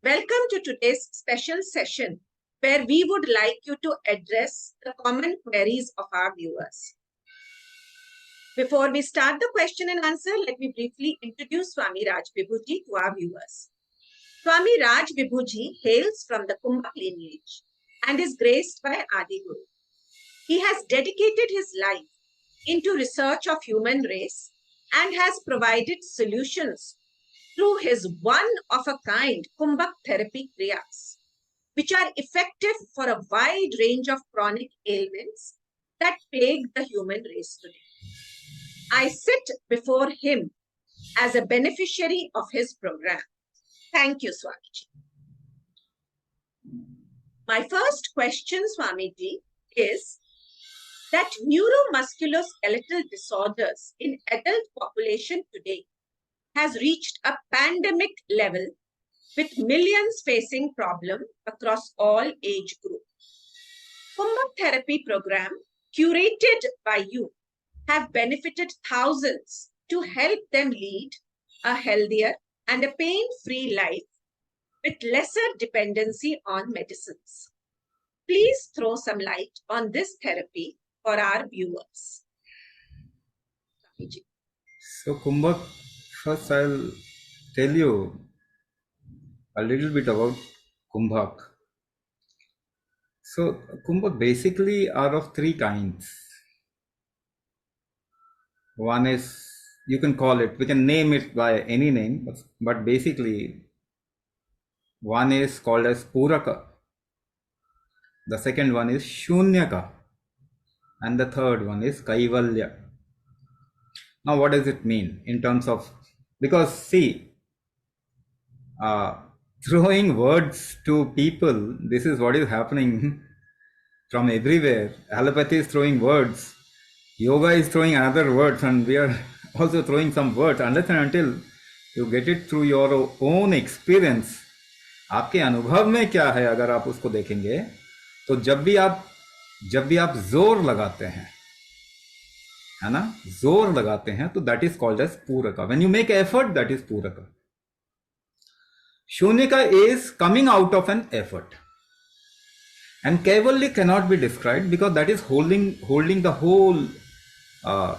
Welcome to today's special session where we would like you to address the common queries of our viewers. Before we start the question and answer, let me briefly introduce Swami Raj Vibhuji to our viewers. Swami Raj Vibhuji hails from the Kumbhak lineage and is graced by Adi Guru. He has dedicated his life into research of human race and has provided solutions through his one-of-a-kind Kumbhak therapy kriyas, which are effective for a wide range of chronic ailments that plague the human race today. I sit before him as a beneficiary of his program. Thank you, Swamiji. My first question, Swamiji, is that neuromusculoskeletal disorders in adult population today has reached a pandemic level with millions facing problem across all age groups. Kumbhak therapy program curated by you have benefited thousands to help them lead a healthier and a pain-free life with lesser dependency on medicines. Please throw some light on this therapy for our viewers. So Kumbhak, first I'll tell you a little bit about Kumbhak. So Kumbhak basically are of three kinds. One is, you can call it, we can name it by any name, but basically one is called as Puraka, the second one is Shunyaka, and the third one is Kaivalya. Now what does it mean in terms of, because see, throwing words to people, this is what is happening from everywhere. Allopathy is throwing words, yoga is throwing another words, and we are also throwing some words. Unless and until you get it through your own experience, आपके अनुभव में क्या है, अगर आप उसको देखेंगे तो जब भी आप जोर लगाते हैं, है ना, जोर लगाते हैं, तो दैट इज कॉल्ड एज पूरका. When you make effort, that is पूरका. शून्यका is coming out of an effort, and Kaivalya cannot be described because that is holding the whole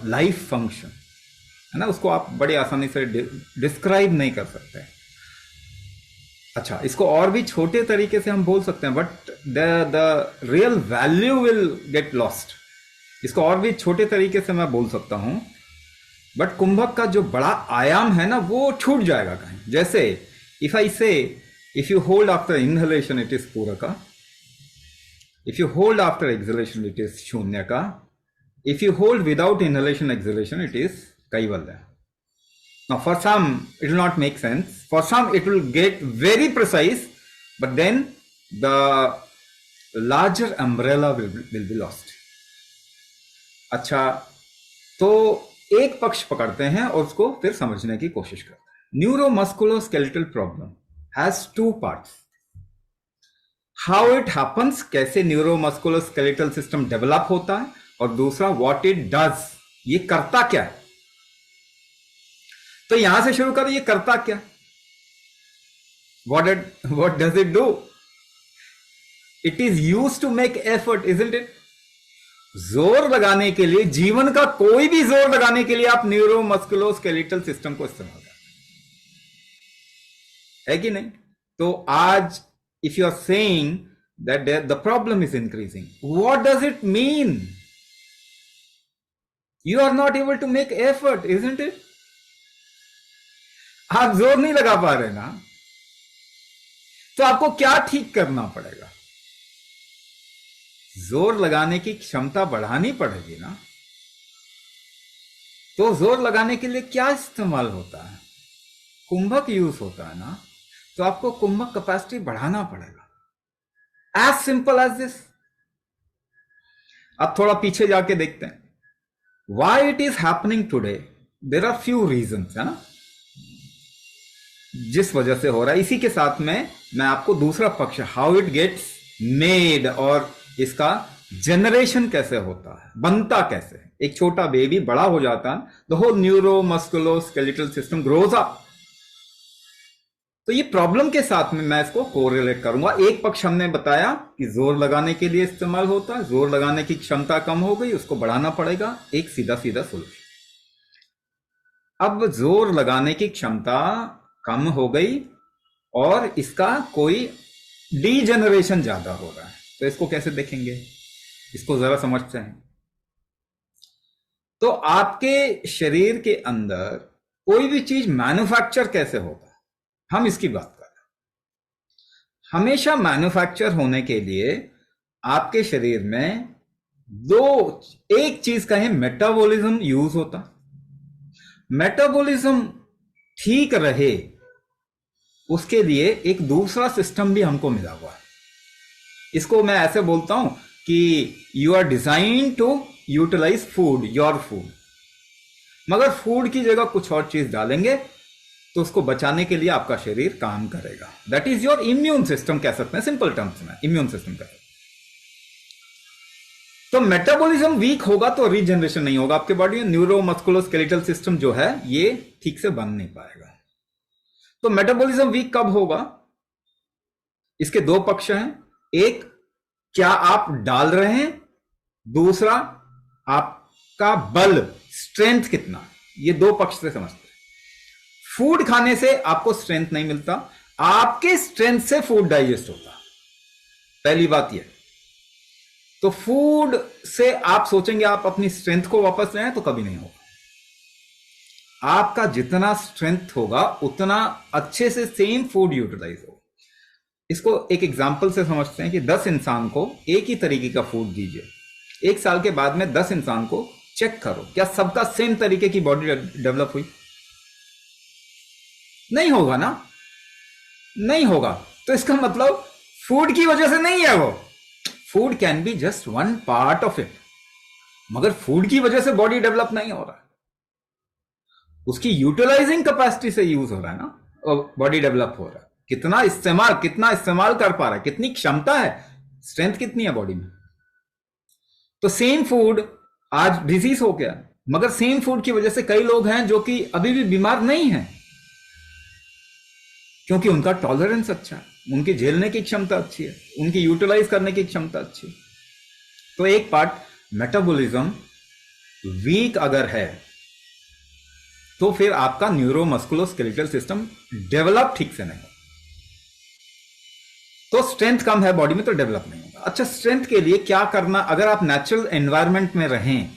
life function, है ना. उसको आप बड़ी आसानी से डिस्क्राइब नहीं कर सकते. अच्छा, इसको और भी छोटे तरीके से हम बोल सकते हैं, but the real value will get lost. इसको और भी छोटे तरीके से मैं बोल सकता हूं, बट कुंभक का जो बड़ा आयाम है ना, वो छूट जाएगा कहीं. जैसे if I say, if you hold after inhalation, it is Puraka. If you hold after exhalation, it is Shunyaka. If you hold without inhalation, exhalation, it is Kaivalya. Now, for some, it will not make sense. For some, it will get very precise, but then the larger umbrella will be lost. अच्छा, तो एक पक्ष पकड़ते हैं और उसको फिर समझने की कोशिश करते हैं. Neuromusculoskeletal problem has two parts. How it happens, कैसे न्यूरोमस्कुलोस्केलेटल सिस्टम डेवलप होता है, और दूसरा what it does, ये करता क्या है. तो यहां से शुरू करें, ये करता क्या, what does it do? It is used to make effort, isn't it? जोर लगाने के लिए, जीवन का कोई भी जोर लगाने के लिए आप न्यूरोमस्कुलोस्केलेटल सिस्टम को इस्तेमाल करते है कि नहीं. तो आज if you are saying that the problem is increasing, what does it mean? You are not able to make effort, isn't it? आप जोर नहीं लगा पा रहे ना, तो आपको क्या ठीक करना पड़ेगा? जोर लगाने की क्षमता बढ़ानी पड़ेगी ना. तो जोर लगाने के लिए क्या इस्तेमाल होता है? कुंभक यूज होता है ना. तो आपको कुंभक कैपेसिटी बढ़ाना पड़ेगा. As simple as this. अब थोड़ा पीछे जाके देखते हैं, why it is happening today. There are few reasons, है ना, जिस वजह से हो रहा है. इसी के साथ में मैं आपको दूसरा पक्ष, हाउ इट गेट्स मेड, और इसका जनरेशन कैसे होता है, बनता कैसे. एक छोटा बेबी बड़ा हो जाता है, the whole neuromusculoskeletal system grows up. तो ये प्रॉब्लम के साथ में मैं इसको कोरिलेट करूंगा। एक पक्ष हमने बताया कि जोर लगाने के लिए इस्तेमाल होता है, जोर लगाने की क्षमता कम हो गई, उसको बढ़ाना पड़ेगा, एक सीधा सीधा सोल्यूशन। अब जोर लगाने की क्षमता कम हो गई और इसका कोई डीजेनरेशन ज्यादा हो रहा है, तो इसको कैसे देखेंगे, इसको जरा समझते हैं। तो आपके शरीर के अंदर कोई भी चीज मैन्युफैक्चर कैसे होता है, हम इसकी बात कर रहे हैं। हमेशा मैन्युफैक्चर होने के लिए आपके शरीर में एक चीज का है मेटाबॉलिज्म यूज होता। मेटाबॉलिज्म ठीक रहे उसके लिए एक दूसरा सिस्टम भी हमको मिला हुआ है। इसको मैं ऐसे बोलता हूं कि you are design to utilize food, your food, मगर फूड की जगह कुछ और चीज डालेंगे तो उसको बचाने के लिए आपका शरीर काम करेगा। That is your immune system, कह सकते हैं सिंपल टर्म्स में, इम्यून सिस्टम कह सकते हैं। तो मेटाबॉलिज्म वीक होगा तो रीजनरेशन नहीं होगा आपके बॉडी में, न्यूरो मस्कुलोस्केलेटल सिस्टम जो है ये ठीक से बन नहीं पाएगा। तो मेटाबॉलिज्म वीक कब होगा, इसके दो पक्ष हैं। एक, क्या आप डाल रहे हैं, दूसरा आपका बल, स्ट्रेंथ कितना, ये दो पक्ष से समझते हैं। फूड खाने से आपको स्ट्रेंथ नहीं मिलता, आपके स्ट्रेंथ से फूड डाइजेस्ट होता, पहली बात यह। तो फूड से आप सोचेंगे आप अपनी स्ट्रेंथ को वापस लाएं तो कभी नहीं होगा। आपका जितना स्ट्रेंथ होगा उतना अच्छे से सेम फूड यूटिलाइज होगा। इसको एक एग्जांपल से समझते हैं कि 10 इंसान को एक ही तरीके का फूड दीजिए, 1 साल के बाद में 10 इंसान को चेक करो, क्या सबका सेम तरीके की बॉडी डेवलप हुई? नहीं होगा ना, नहीं होगा। तो इसका मतलब फूड की वजह से नहीं है, वो food can be just one part of it, मगर फूड की वजह से बॉडी डेवलप नहीं हो रहा है, उसकी यूटिलाइजिंग कैपेसिटी से यूज हो रहा है ना, और बॉडी डेवलप हो रहा है। कितना इस्तेमाल कर पा रहा है, कितनी क्षमता है, स्ट्रेंथ कितनी है बॉडी में। तो सेम फूड आज डिजीज हो गया, मगर सेम फूड की वजह से कई लोग हैं जो कि अभी भी बीमार नहीं हैं, क्योंकि उनका टॉलरेंस अच्छा है, उनकी झेलने की क्षमता अच्छी है, उनकी यूटिलाइज करने की क्षमता अच्छी है। तो एक पार्ट मेटाबॉलिज्म वीक अगर है तो फिर आपका न्यूरोमस्कुलोस्केलेटल सिस्टम डेवलप ठीक से नहीं होगा। तो स्ट्रेंथ कम है बॉडी में तो डेवलप नहीं होगा। अच्छा, स्ट्रेंथ के लिए क्या करना, अगर आप नेचुरल एनवायरनमेंट में रहें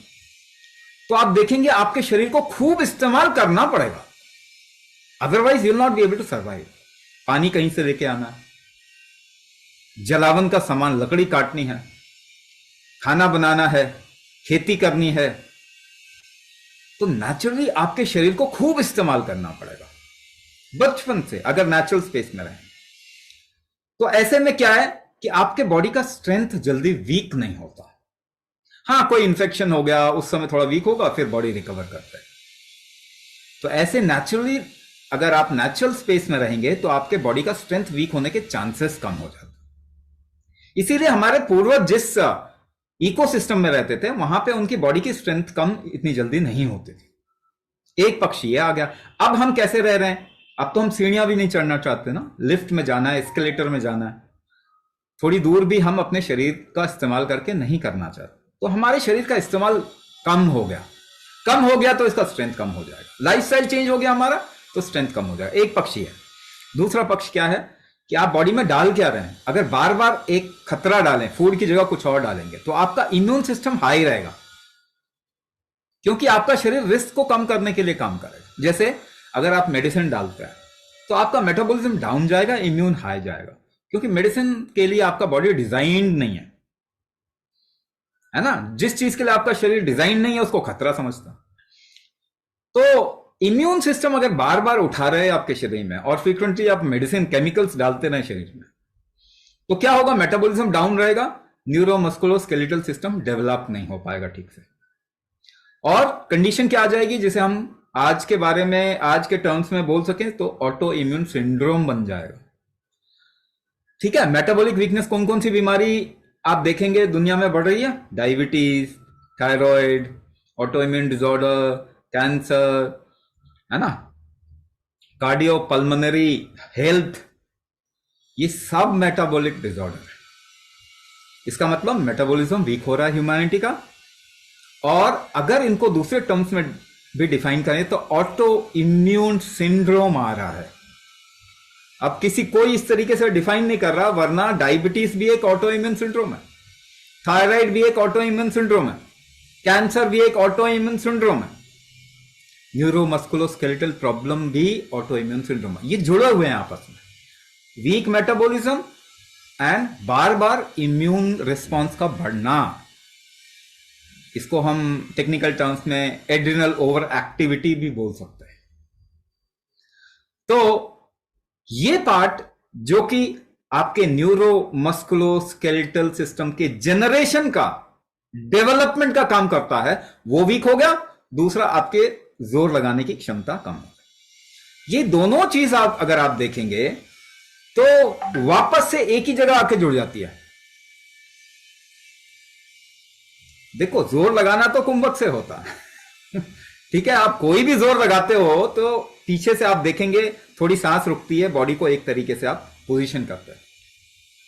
तो आप देखेंगे आपके शरीर को खूब इस्तेमाल करना पड़ेगा, otherwise you will not be able to survive. पानी कहीं से लेके आना है, जलावन का सामान, लकड़ी काटनी है, खाना बनाना है, खेती करनी है, तो नेचुरली आपके शरीर को खूब इस्तेमाल करना पड़ेगा बचपन से, अगर नेचुरल स्पेस में रहें। तो ऐसे में क्या है कि आपके बॉडी का स्ट्रेंथ जल्दी वीक नहीं होता। हां, कोई इंफेक्शन हो गया उस समय थोड़ा वीक होगा, फिर बॉडी रिकवर करता है। तो ऐसे नेचुरली अगर आप नेचुरल स्पेस में रहेंगे तो आपके बॉडी का स्ट्रेंथ वीक होने के चांसेस कम हो जाते हैं। इसीलिए हमारे पूर्वज जिस इकोसिस्टम में रहते थे वहां पे उनकी बॉडी की स्ट्रेंथ कम इतनी जल्दी नहीं होती थी। एक पक्ष ये आ गया। अब हम कैसे रह रहे हैं, अब तो हम सीढ़ियां भी नहीं चढ़ना चाहते ना, लिफ्ट में जाना है, एस्केलेटर में जाना है, थोड़ी दूर भी हम अपने शरीर का इस्तेमाल करके नहीं करना चाहते। तो हमारे शरीर का इस्तेमाल कम हो गया तो इसका स्ट्रेंथ कम हो जाएगा। लाइफस्टाइल चेंज हो गया हमारा तो स्ट्रेंथ कम हो जाएगा। एक पक्ष है। दूसरा पक्ष क्या है कि आप बॉडी में डाल क्या रहे हैं। अगर बार बार एक खतरा डालें, फूड की जगह कुछ और डालेंगे, तो आपका इम्यून सिस्टम हाई रहेगा, क्योंकि आपका शरीर रिस्क को कम करने के लिए काम करेगा। जैसे अगर आप मेडिसिन डालते हैं तो आपका मेटाबॉलिज्म डाउन जाएगा, इम्यून हाई जाएगा, क्योंकि मेडिसिन के लिए आपका बॉडी डिजाइन नहीं है ना। जिस चीज के लिए आपका शरीर डिजाइन नहीं है उसको खतरा समझता। तो इम्यून सिस्टम अगर बार बार उठा रहे हैं आपके शरीर में और फ्रीक्वेंटली आप मेडिसिन केमिकल्स डालते रहे शरीर में, तो क्या होगा, मेटाबॉलिज्म डाउन रहेगा, न्यूरोमस्कुलोस्केलेटल सिस्टम डेवलप नहीं हो पाएगा ठीक से। और कंडीशन क्या आ जाएगी, जिसे हम आज के बारे में, आज के टर्म्स में बोल सकें तो ऑटो इम्यून सिंड्रोम बन जाएगा। ठीक है। मेटाबॉलिक वीकनेस, कौन कौन सी बीमारी आप देखेंगे दुनिया में बढ़ रही है? Diabetes, thyroid, auto immune disorder, cancer, है ना, कार्डियो पल्मोनरी हेल्थ, ये सब मेटाबॉलिक डिसऑर्डर है। इसका मतलब मेटाबॉलिज्म वीक हो रहा है ह्यूमैनिटी का। और अगर इनको दूसरे टर्म्स में भी डिफाइन करें तो ऑटो इम्यून सिंड्रोम आ रहा है। अब किसी कोई इस तरीके से डिफाइन नहीं कर रहा, वरना डायबिटीज भी एक ऑटो इम्यून सिंड्रोम है, थायराइड भी एक ऑटो इम्यून सिंड्रोम है, कैंसर भी एक ऑटो इम्यून सिंड्रोम है, न्यूरोमस्कुलोस्केलेटल प्रॉब्लम भी ऑटो इम्यून सिंड्रोम है। ये जुड़े हुए हैं आपस में, वीक मेटाबॉलिज्म एंड बार बार इम्यून रिस्पॉन्स का बढ़ना। इसको हम टेक्निकल टर्म्स में एड्रिनल ओवर एक्टिविटी भी बोल सकते हैं। तो ये पार्ट जो कि आपके न्यूरो मस्कुलोस्केलेटल सिस्टम के जनरेशन का, डेवलपमेंट का काम करता है, वो वीक हो गया। दूसरा, आपके जोर लगाने की क्षमता कम हो गई। ये दोनों चीज आप अगर आप देखेंगे तो वापस से एक ही जगह आके जुड़ जाती है। देखो, जोर लगाना तो कुंभक से होता है ठीक है, आप कोई भी जोर लगाते हो तो पीछे से आप देखेंगे थोड़ी सांस रुकती है, बॉडी को एक तरीके से आप पोजीशन करते हैं,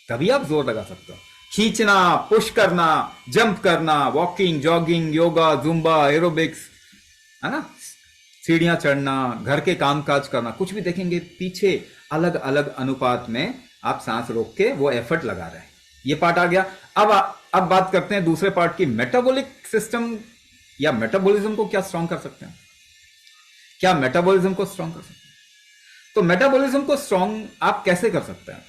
तभी आप जोर लगा सकते हो। खींचना, पुश करना, जंप करना, walking, jogging, yoga, Zumba, aerobics, है ना, सीढ़ियां चढ़ना, घर के कामकाज करना, कुछ भी देखेंगे पीछे अलग अलग अनुपात में आप सांस रोक के वो एफर्ट लगा रहे हैं। ये पार्ट आ गया। अब बात करते हैं दूसरे पार्ट की, मेटाबॉलिक सिस्टम या मेटाबॉलिज्म को क्या स्ट्रांग कर सकते हैं, क्या मेटाबॉलिज्म को स्ट्रांग कर सकते हैं। तो मेटाबॉलिज्म को स्ट्रांग आप कैसे कर सकते हैं?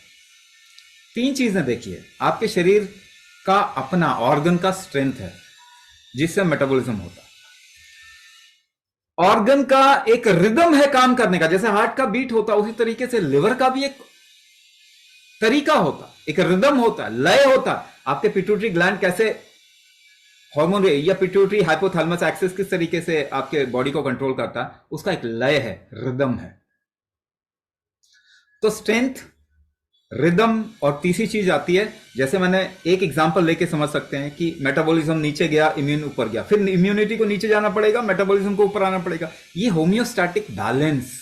3 चीजें देखिए। आपके शरीर का अपना ऑर्गन का स्ट्रेंथ है जिससे मेटाबॉलिज्म होता है। ऑर्गन का एक रिदम है काम करने का, जैसे हार्ट का बीट होता है उसी तरीके से लिवर का भी एक तरीका होता, एक रिदम होता है, लय होता है। आपके पिट्यूटरी ग्लैंड कैसे हार्मोन या पिट्यूटरी हाइपोथैलेमस एक्सिस किस तरीके से आपके बॉडी को कंट्रोल करता है, उसका एक लय है, रिदम है। तो स्ट्रेंथ, रिदम, और तीसरी चीज आती है, जैसे मैंने एक एग्जांपल लेके समझ सकते हैं कि मेटाबॉलिज्म नीचे गया, इम्यून ऊपर गया, फिर इम्यूनिटी को नीचे जाना पड़ेगा, मेटाबॉलिज्म को ऊपर आना पड़ेगा। ये होम्योस्टैटिक बैलेंस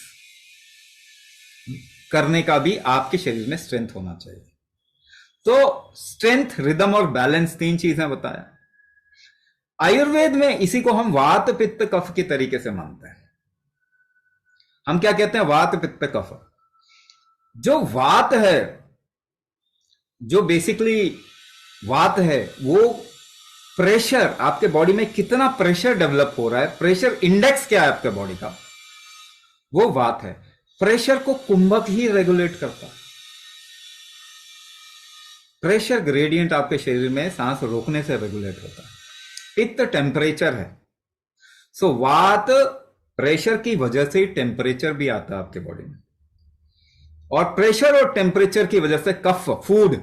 करने का भी आपके शरीर में स्ट्रेंथ होना चाहिए। तो स्ट्रेंथ, रिदम और बैलेंस 3 चीजें बताया। आयुर्वेद में इसी को हम वात पित्त कफ के तरीके से मानते हैं। हम क्या कहते हैं? वात पित्त कफ। जो वात है, जो बेसिकली वात है, वो प्रेशर, आपके बॉडी में कितना प्रेशर डेवलप हो रहा है, प्रेशर इंडेक्स क्या है आपके बॉडी का, वो वात है। प्रेशर को कुंभक ही रेगुलेट करता है। प्रेशर ग्रेडियंट आपके शरीर में सांस रोकने से रेगुलेट होता है। पित्त टेम्परेचर है। सो वात प्रेशर की वजह से टेम्परेचर भी आता है आपके बॉडी में, और प्रेशर और टेम्परेचर की वजह से कफ, फूड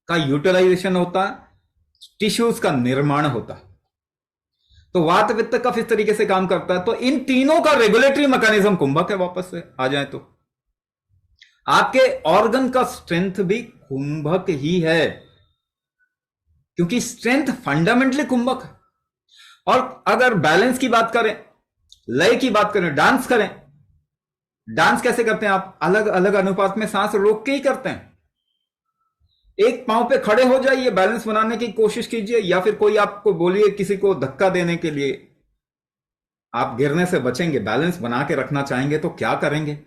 का यूटिलाइजेशन होता है, टिश्यूज का निर्माण होता है। तो वात पित्त कफ इस तरीके से काम करता है। तो इन तीनों का रेगुलेटरी मैकेनिज्म कुंभक है। वापस से आ जाए तो आपके ऑर्गन का स्ट्रेंथ भी कुंभक ही है, क्योंकि स्ट्रेंथ फंडामेंटली कुंभक है। और अगर बैलेंस की बात करें, लय की बात करें, डांस करें, डांस कैसे करते हैं आप? अलग अलग अनुपात में सांस रोक के ही करते हैं। एक पांव पे खड़े हो जाइए, बैलेंस बनाने की कोशिश कीजिए, या फिर कोई आपको बोलिए किसी को धक्का देने के लिए, आप गिरने से बचेंगे। बैलेंस बना के रखना चाहेंगे तो क्या करेंगे?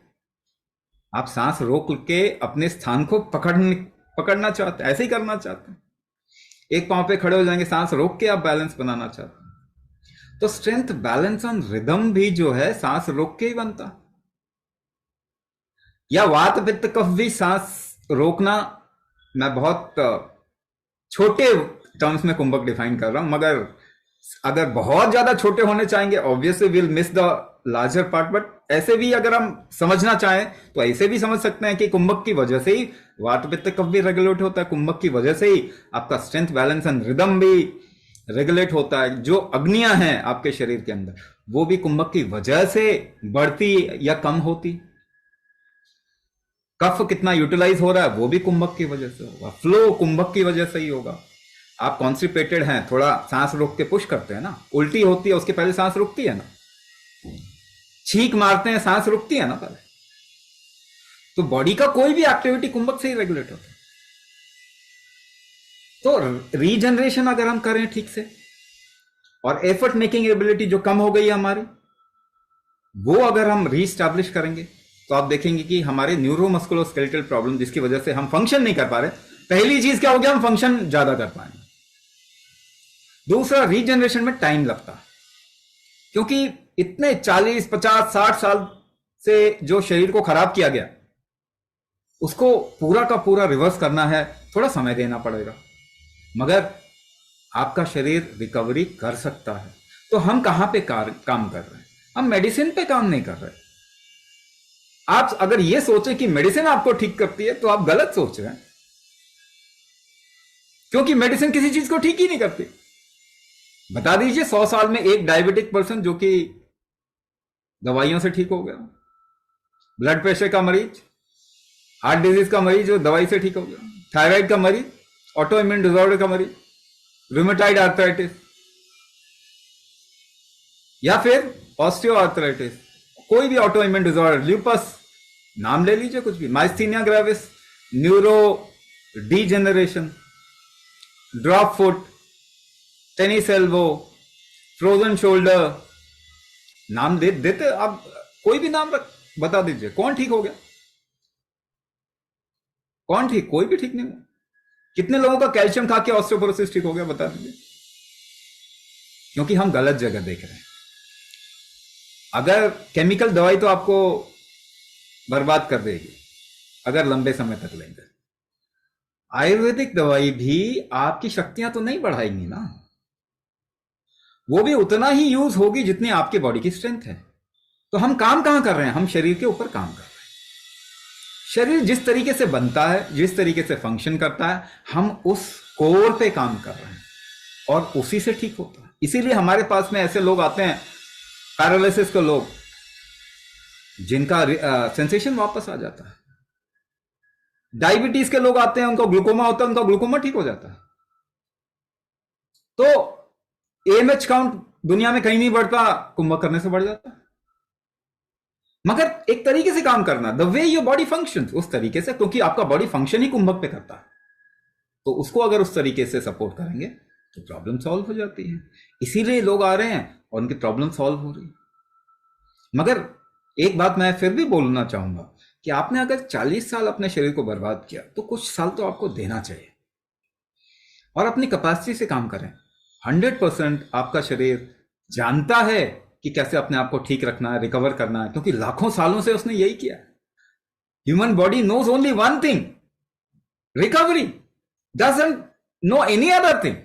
आप सांस रोक के अपने स्थान को पकड़ना चाहते हैं, ऐसे ही करना चाहते हैं। एक पांव पे खड़े हो जाएंगे, सांस रोक के आप बैलेंस बनाना चाहते हैं। तो स्ट्रेंथ, बैलेंस और रिदम भी जो है सांस रोक के ही बनता। या वात पित्त कफ भी सांस रोकना, मैं बहुत छोटे टर्म्स में कुंभक डिफाइन कर रहा हूं, मगर अगर बहुत ज्यादा छोटे होने चाहेंगे, obviously will miss the larger part. But ऐसे भी अगर हम समझना चाहें तो ऐसे भी समझ सकते हैं कि कुंभक की वजह से ही वात पित्त कफ भी रेगुलेट होता है। कुंभक की वजह से ही आपका स्ट्रेंथ, बैलेंस एंड रिदम भी रेगुलेट होता है। जो अग्नियां हैं आपके शरीर के अंदर, वो भी कुंभक की वजह से बढ़ती या कम होती। कफ कितना यूटिलाइज हो रहा है, वो भी कुंभक की वजह से होगा। फ्लो कुंभक की वजह से ही होगा। आप कॉन्स्टिपेटेड हैं, थोड़ा सांस रोक के पुश करते हैं ना, उल्टी होती है उसके पहले सांस रुकती है ना, छींक मारते हैं, सांस रुकती है ना पहले। तो बॉडी का कोई भी एक्टिविटी कुंभक से ही रेगुलेट होता है। तो रीजनरेशन अगर हम करें ठीक से, और एफर्ट मेकिंग एबिलिटी जो कम हो गई है हमारी, वो अगर हम रीस्टैब्लिश करेंगे, तो आप देखेंगे कि हमारे न्यूरोमस्कुलोस्केलेटल प्रॉब्लम जिसकी वजह से हम फंक्शन नहीं कर पा रहे, पहली चीज क्या हो गया, हम फंक्शन ज्यादा कर पाएंगे। दूसरा, रीजनरेशन में टाइम लगता है, क्योंकि इतने 40, 50, 60 साल से जो शरीर को खराब किया गया, उसको पूरा का पूरा रिवर्स करना है, थोड़ा समय देना पड़ेगा। मगर आपका शरीर रिकवरी कर सकता है। तो हम कहां पे काम कर रहे हैं? हम मेडिसिन पे काम नहीं कर रहे। आप अगर ये सोचे कि मेडिसिन आपको ठीक करती है, तो आप गलत सोच रहे हैं, क्योंकि मेडिसिन किसी चीज को ठीक ही नहीं करती। बता दीजिए 100 साल में एक डायबिटिक पर्सन जो कि दवाइयों से ठीक हो गया, ब्लड प्रेशर का मरीज, हार्ट डिजीज का मरीज जो दवाई से ठीक हो गया, थायराइड का मरीज, ऑटो इम्यून डिसऑर्डर का मरीज, रूमेटाइड आर्थराइटिस, या फिर ऑस्टियो आर्थराइटिस, कोई भी ऑटो इम्यून डिसऑर्डर, ल्यूपस, नाम ले लीजिए कुछ भी, myasthenia gravis, neuro degeneration, drop foot, tennis elbow, frozen shoulder, नाम देते आप, कोई भी नाम बता दीजिए, कौन ठीक हो गया? कौन ठीक? कोई भी ठीक नहीं हुआ। कितने लोगों का कैल्शियम खा के ऑस्टियोपोरोसिस ठीक हो गया, बता दीजिए? क्योंकि हम गलत जगह देख रहे हैं। अगर केमिकल दवाई तो आपको बर्बाद कर देगी अगर लंबे समय तक लेंगे, आयुर्वेदिक दवाई भी आपकी शक्तियां तो नहीं बढ़ाएंगी ना, वो भी उतना ही यूज होगी जितनी आपकी बॉडी की स्ट्रेंथ है। तो हम काम कहां कर रहे हैं? हम शरीर के ऊपर काम कर रहे हैं। शरीर जिस तरीके से बनता है, जिस तरीके से फंक्शन करता है, हम उस कोर पे काम कर रहे हैं और उसी से ठीक होता है। इसीलिए हमारे पास में ऐसे लोग आते हैं, पैरालिसिस के लोग, जिनका सेंसेशन वापस आ जाता है। डायबिटीज के लोग आते हैं, उनको ग्लूकोमा होता है, उनका ग्लूकोमा ठीक हो जाता है। तो एएमएच काउंट दुनिया में कहीं नहीं बढ़ता, कुंभक करने से बढ़ जाता है। मगर एक तरीके से काम करना, the way your body function, उस तरीके से, क्योंकि आपका बॉडी फंक्शन ही कुंभक पे करता है। तो उसको अगर उस तरीके से सपोर्ट करेंगे तो प्रॉब्लम सॉल्व हो जाती है। इसीलिए लोग आ रहे हैं और उनकी प्रॉब्लम सॉल्व हो रही है। मगर एक बात मैं फिर भी बोलना चाहूंगा कि आपने अगर 40 साल अपने शरीर को बर्बाद किया, तो कुछ साल तो आपको देना चाहिए और अपनी कैपेसिटी से काम करें। 100% आपका शरीर जानता है कि कैसे अपने आप को ठीक रखना है, रिकवर करना है, क्योंकि लाखों सालों से उसने यही किया। Human body knows only one thing, recovery, doesn't know any other thing.